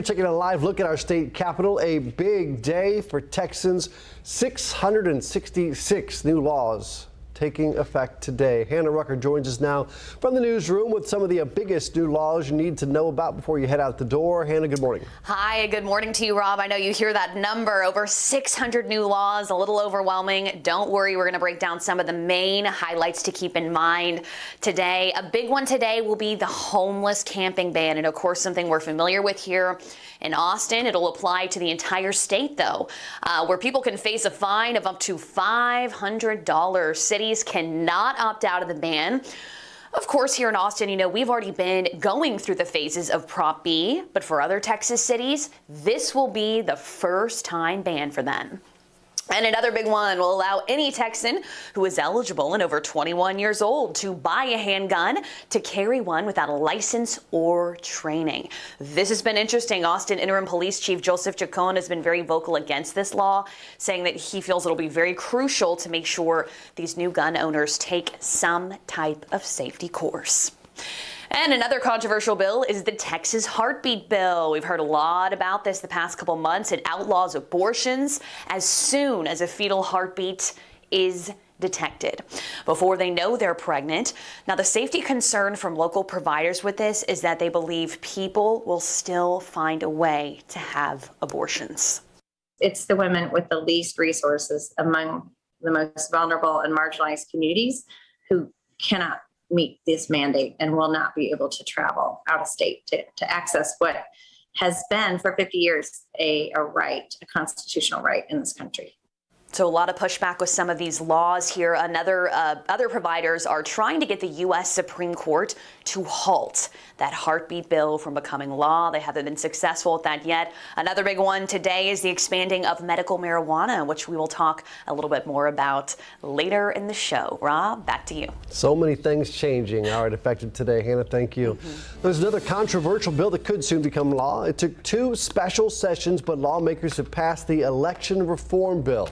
you're taking a live look at our state capitol. A big day for Texans. 666 new laws taking effect today. Hannah Rucker joins us now from the newsroom with some of the biggest new laws you need to know about before you head out the door. Hannah, good morning. Hi, good morning to you, Rob. I know you hear that number, over 600 new laws, a little overwhelming. Don't worry, we're going to break down some of the main highlights to keep in mind today. A big one today will be the homeless camping ban, and of course something we're familiar with here in Austin. It'll apply to the entire state, though, where people can face a fine of up to $500. Cities cannot opt out of the ban. Of course, here in Austin, you know, we've already been going through the phases of Prop B, but for other Texas cities, this will be the first time ban for them. And another big one will allow any Texan who is eligible and over 21 years old to buy a handgun to carry one without a license or training. This has been interesting. Austin Interim Police Chief Joseph Chacon has been very vocal against this law, saying that he feels it'll be very crucial to make sure these new gun owners take some type of safety course. And another controversial bill is the Texas heartbeat bill. We've heard a lot about this the past couple months. It outlaws abortions as soon as a fetal heartbeat is detected, before they know they're pregnant. Now, the safety concern from local providers with this is that they believe people will still find a way to have abortions. It's the women with the least resources among the most vulnerable and marginalized communities who cannot meet this mandate and will not be able to travel out of state to access what has been for 50 years a right, a constitutional right in this country. So a lot of pushback with some of these laws here. Other providers are trying to get the U.S. Supreme Court to halt that heartbeat bill from becoming law. They haven't been successful at that yet. Another big one today is the expanding of medical marijuana, which we will talk a little bit more about later in the show. Rob, back to you. So many things changing. All right, effective today. Hannah, thank you. There's another controversial bill that could soon become law. It took 2 special sessions, but lawmakers have passed the election reform bill.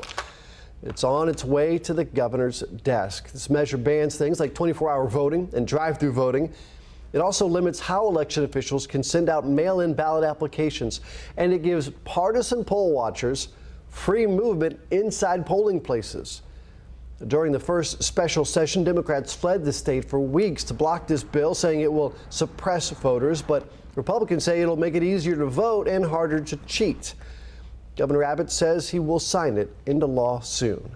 It's on its way to the governor's desk. This measure bans things like 24-hour voting and drive-through voting. It also limits how election officials can send out mail-in ballot applications, and it gives partisan poll watchers free movement inside polling places. During the first special session, Democrats fled the state for weeks to block this bill, saying it will suppress voters, but Republicans say it'll make it easier to vote and harder to cheat. Governor Abbott says he will sign it into law soon.